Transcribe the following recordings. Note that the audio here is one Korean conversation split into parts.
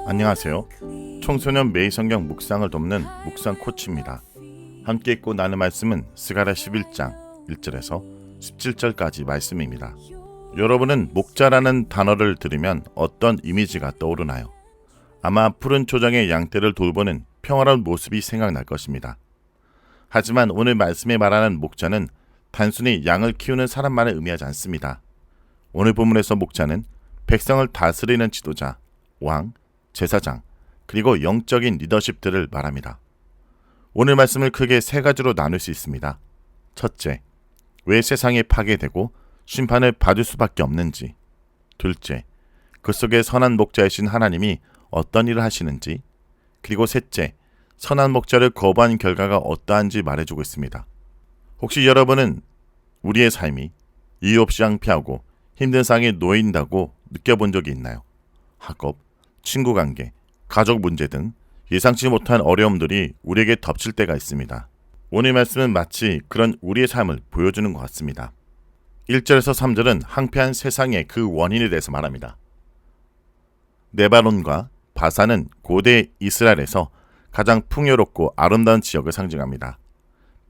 안녕하세요. 청소년 매일성경 묵상을 돕는 묵상 코치입니다. 함께 읽고 나눌 말씀은 스가랴 11장 1절에서 17절까지 말씀입니다. 여러분은 목자라는 단어를 들으면 어떤 이미지가 떠오르나요? 아마 푸른 초장의 양떼를 돌보는 평화로운 모습이 생각날 것입니다. 하지만 오늘 말씀에 말하는 목자는 단순히 양을 키우는 사람만을 의미하지 않습니다. 오늘 본문에서 목자는 백성을 다스리는 지도자, 왕, 제사장, 그리고 영적인 리더십들을 말합니다. 오늘 말씀을 크게 세 가지로 나눌 수 있습니다. 첫째, 왜 세상이 파괴되고 심판을 받을 수밖에 없는지. 둘째, 그 속에 선한 목자이신 하나님이 어떤 일을 하시는지. 그리고 셋째, 선한 목자를 거부한 결과가 어떠한지 말해주고 있습니다. 혹시 여러분은 우리의 삶이 이유 없이 낭피하고 힘든 상황에 놓인다고 느껴본 적이 있나요? 학업, 친구 관계, 가족 문제 등 예상치 못한 어려움들이 우리에게 덮칠 때가 있습니다. 오늘 말씀은 마치 그런 우리의 삶을 보여주는 것 같습니다. 1절에서 3절은 황폐한 세상의 그 원인에 대해서 말합니다. 네바논과 바산은 고대 이스라엘에서 가장 풍요롭고 아름다운 지역을 상징합니다.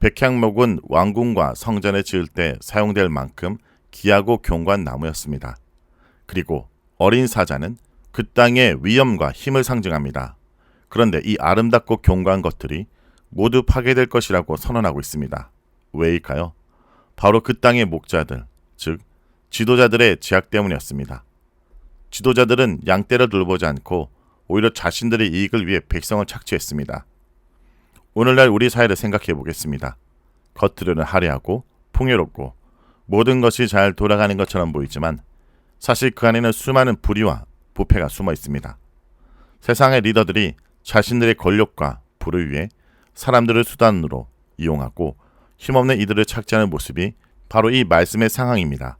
백향목은 왕궁과 성전을 지을 때 사용될 만큼 귀하고 견고한 나무였습니다. 그리고 어린 사자는 그 땅의 위엄과 힘을 상징합니다. 그런데 이 아름답고 견고한 것들이 모두 파괴될 것이라고 선언하고 있습니다. 왜일까요? 바로 그 땅의 목자들, 즉 지도자들의 제약 때문이었습니다. 지도자들은 양떼를 돌보지 않고 오히려 자신들의 이익을 위해 백성을 착취했습니다. 오늘날 우리 사회를 생각해 보겠습니다. 겉으로는 화려하고 풍요롭고 모든 것이 잘 돌아가는 것처럼 보이지만 사실 그 안에는 수많은 불의와 부패가 숨어 있습니다. 세상의 리더들이 자신들의 권력과 부를 위해 사람들을 수단으로 이용하고 힘없는 이들을 착취하는 모습이 바로 이 말씀의 상황입니다.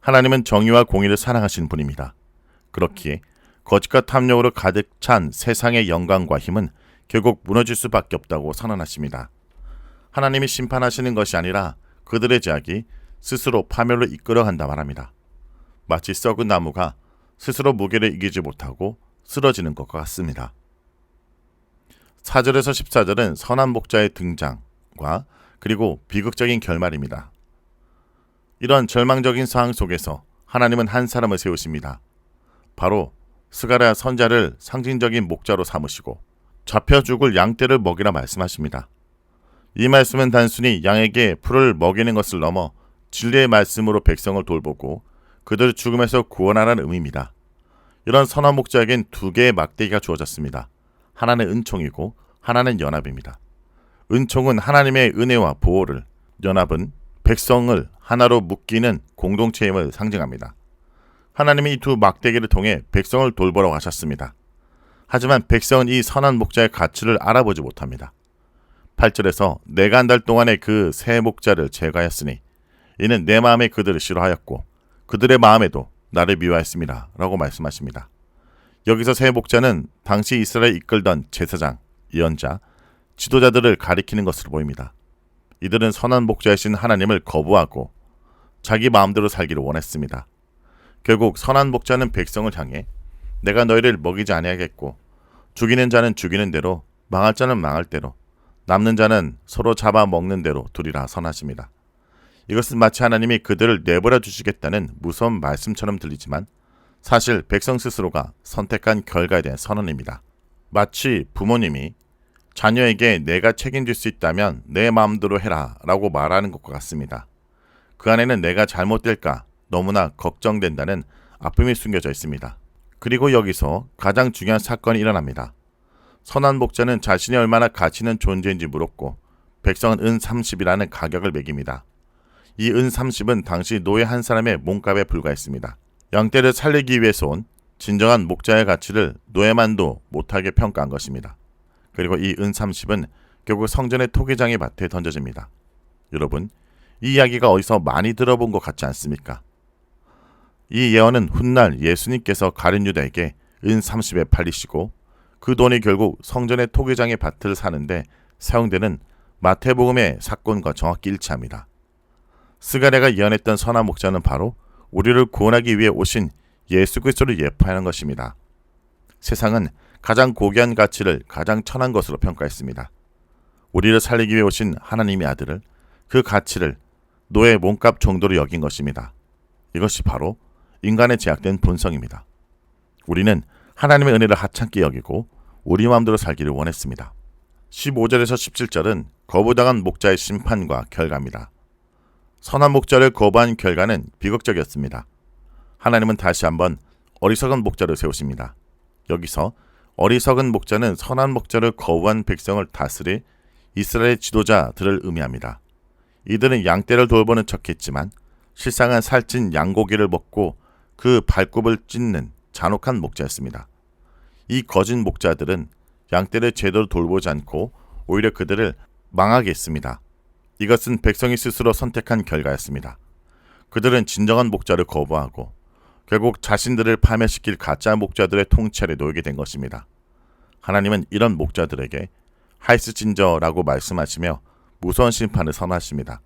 하나님은 정의와 공의를 사랑하시는 분입니다. 그렇기에 거짓과 탐욕으로 가득 찬 세상의 영광과 힘은 결국 무너질 수밖에 없다고 선언하십니다. 하나님이 심판하시는 것이 아니라 그들의 제약이 스스로 파멸로 이끌어간다 말합니다. 마치 썩은 나무가 스스로 무게를 이기지 못하고 쓰러지는 것과 같습니다. 4절에서 14절은 선한 목자의 등장과 그리고 비극적인 결말입니다. 이런 절망적인 상황 속에서 하나님은 한 사람을 세우십니다. 바로 스가랴 선지자를 상징적인 목자로 삼으시고 잡혀 죽을 양떼를 먹이라 말씀하십니다. 이 말씀은 단순히 양에게 풀을 먹이는 것을 넘어 진리의 말씀으로 백성을 돌보고 그들을 죽음에서 구원하라는 의미입니다. 이런 선한 목자에겐 두 개의 막대기가 주어졌습니다. 하나는 은총이고 하나는 연합입니다. 은총은 하나님의 은혜와 보호를, 연합은 백성을 하나로 묶이는 공동체임을 상징합니다. 하나님이 이 두 막대기를 통해 백성을 돌보러 가셨습니다. 하지만 백성은 이 선한 목자의 가치를 알아보지 못합니다. 8절에서 내가 한 달 동안에 그 새 목자를 제거하였으니 이는 내 마음에 그들을 싫어하였고 그들의 마음에도 나를 미워했습니다. 라고 말씀하십니다. 여기서 새 목자는 당시 이스라엘 이끌던 제사장, 예언자, 지도자들을 가리키는 것으로 보입니다. 이들은 선한 목자이신 하나님을 거부하고 자기 마음대로 살기를 원했습니다. 결국 선한 목자는 백성을 향해 내가 너희를 먹이지 아니하겠고 죽이는 자는 죽이는 대로 망할 자는 망할 대로 남는 자는 서로 잡아먹는 대로 두리라 선하십니다. 이것은 마치 하나님이 그들을 내버려 두시겠다는 무서운 말씀처럼 들리지만 사실 백성 스스로가 선택한 결과에 대한 선언입니다. 마치 부모님이 자녀에게 내가 책임질 수 있다면 내 마음대로 해라 라고 말하는 것과 같습니다. 그 안에는 내가 잘못될까 너무나 걱정된다는 아픔이 숨겨져 있습니다. 그리고 여기서 가장 중요한 사건이 일어납니다. 선한 목자는 자신이 얼마나 가치 있는 존재인지 물었고 백성은 은 30이라는 가격을 매깁니다. 이 은 30은 당시 노예 한 사람의 몸값에 불과했습니다. 양떼를 살리기 위해서 온 진정한 목자의 가치를 노예만도 못하게 평가한 것입니다. 그리고 이 은 30은 결국 성전의 토기장의 밭에 던져집니다. 여러분, 이 이야기가 어디서 많이 들어본 것 같지 않습니까? 이 예언은 훗날 예수님께서 가룟 유다에게 은 30에 팔리시고 그 돈이 결국 성전의 토기장의 밭을 사는데 사용되는 마태복음의 사건과 정확히 일치합니다. 스가랴가 예언했던 선한 목자는 바로 우리를 구원하기 위해 오신 예수 그리스도를 예표하는 것입니다. 세상은 가장 고귀한 가치를 가장 천한 것으로 평가했습니다. 우리를 살리기 위해 오신 하나님의 아들을, 그 가치를 노예 몸값 정도로 여긴 것입니다. 이것이 바로 인간의 제약된 본성입니다. 우리는 하나님의 은혜를 하찮게 여기고 우리 마음대로 살기를 원했습니다. 15절에서 17절은 거부당한 목자의 심판과 결과입니다. 선한 목자를 거부한 결과는 비극적이었습니다. 하나님은 다시 한번 어리석은 목자를 세우십니다. 여기서 어리석은 목자는 선한 목자를 거부한 백성을 다스릴 이스라엘의 지도자들을 의미합니다. 이들은 양떼를 돌보는 척했지만 실상은 살찐 양고기를 먹고 그 발굽을 찢는 잔혹한 목자였습니다. 이 거짓 목자들은 양떼를 제대로 돌보지 않고 오히려 그들을 망하게 했습니다. 이것은 백성이 스스로 선택한 결과였습니다. 그들은 진정한 목자를 거부하고 결국 자신들을 파멸시킬 가짜 목자들의 통치 아래 놓이게 된 것입니다. 하나님은 이런 목자들에게 하이스진저라고 말씀하시며 무서운 심판을 선하십니다.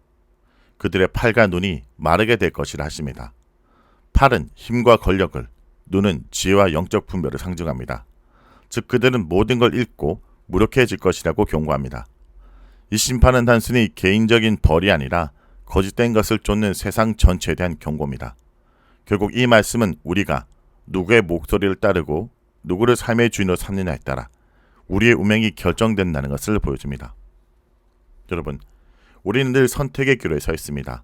그들의 팔과 눈이 마르게 될 것이라 하십니다. 팔은 힘과 권력을, 눈은 지혜와 영적 분별을 상징합니다. 즉 그들은 모든 걸 잃고 무력해질 것이라고 경고합니다. 이 심판은 단순히 개인적인 벌이 아니라 거짓된 것을 쫓는 세상 전체에 대한 경고입니다. 결국 이 말씀은 우리가 누구의 목소리를 따르고 누구를 삶의 주인으로 삼느냐에 따라 우리의 운명이 결정된다는 것을 보여줍니다. 여러분, 우리는 늘 선택의 기로에 서 있습니다.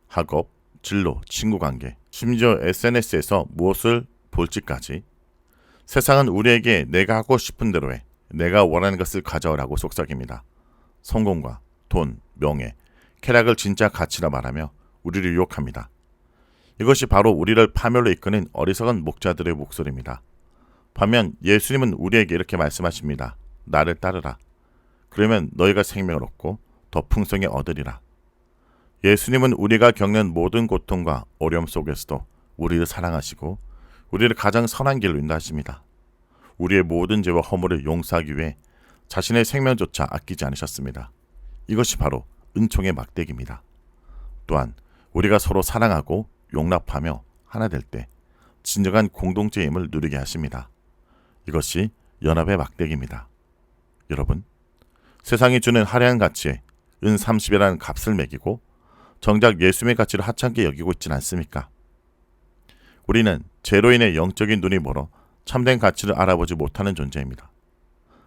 학업, 진로, 친구관계, 심지어 SNS에서 무엇을 볼지까지 세상은 우리에게 내가 하고 싶은 대로 해, 내가 원하는 것을 가져오라고 속삭입니다. 성공과 돈, 명예, 쾌락을 진짜 가치라 말하며 우리를 유혹합니다. 이것이 바로 우리를 파멸로 이끄는 어리석은 목자들의 목소리입니다. 반면 예수님은 우리에게 이렇게 말씀하십니다. 나를 따르라. 그러면 너희가 생명을 얻고 더 풍성히 얻으리라. 예수님은 우리가 겪는 모든 고통과 어려움 속에서도 우리를 사랑하시고 우리를 가장 선한 길로 인도하십니다. 우리의 모든 죄와 허물을 용서하기 위해 자신의 생명조차 아끼지 않으셨습니다. 이것이 바로 은총의 막대기입니다. 또한 우리가 서로 사랑하고 용납하며 하나 될 때 진정한 공동체의 힘을 누리게 하십니다. 이것이 연합의 막대기입니다. 여러분, 세상이 주는 화려한 가치에 은 30이라는 값을 매기고 정작 예수님의 가치를 하찮게 여기고 있진 않습니까? 우리는 죄로 인해 영적인 눈이 멀어 참된 가치를 알아보지 못하는 존재입니다.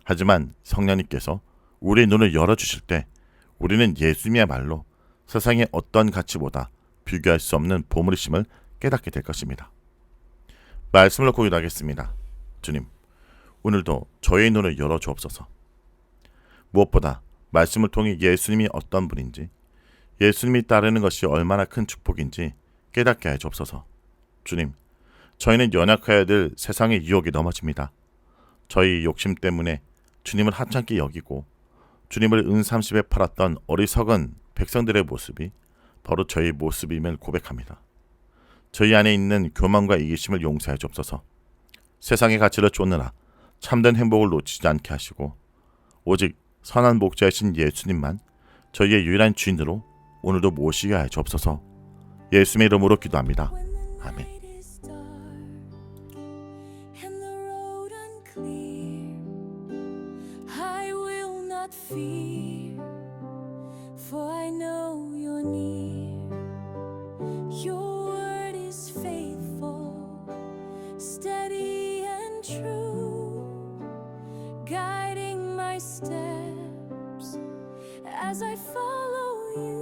하지만 성령님께서 우리의 눈을 열어주실 때 우리는 예수님이야말로 세상의 어떤 가치보다 비교할 수 없는 보물이심을 깨닫게 될 것입니다. 말씀을 놓고 기도하겠습니다. 주님, 오늘도 저의 눈을 열어주옵소서. 무엇보다 말씀을 통해 예수님이 어떤 분인지, 예수님이 따르는 것이 얼마나 큰 축복인지 깨닫게 해 주옵소서. 주님, 저희는 연약하여야 될 세상의 유혹에 넘어집니다. 저희 욕심 때문에 주님을 하찮게 여기고 주님을 은30에 팔았던 어리석은 백성들의 모습이 바로 저희 모습임을 고백합니다. 저희 안에 있는 교만과 이기심을 용서해 주옵소서. 세상의 가치를 쫓느라 참된 행복을 놓치지 않게 하시고 오직 선한 목자이신 예수님만 저희의 유일한 주인으로 오늘도 모시게 하여 주옵소서. 예수님의 이름으로 기도합니다. 아멘. Fear, for I know you're near. Your word is faithful, steady and true, guiding my steps as I follow you.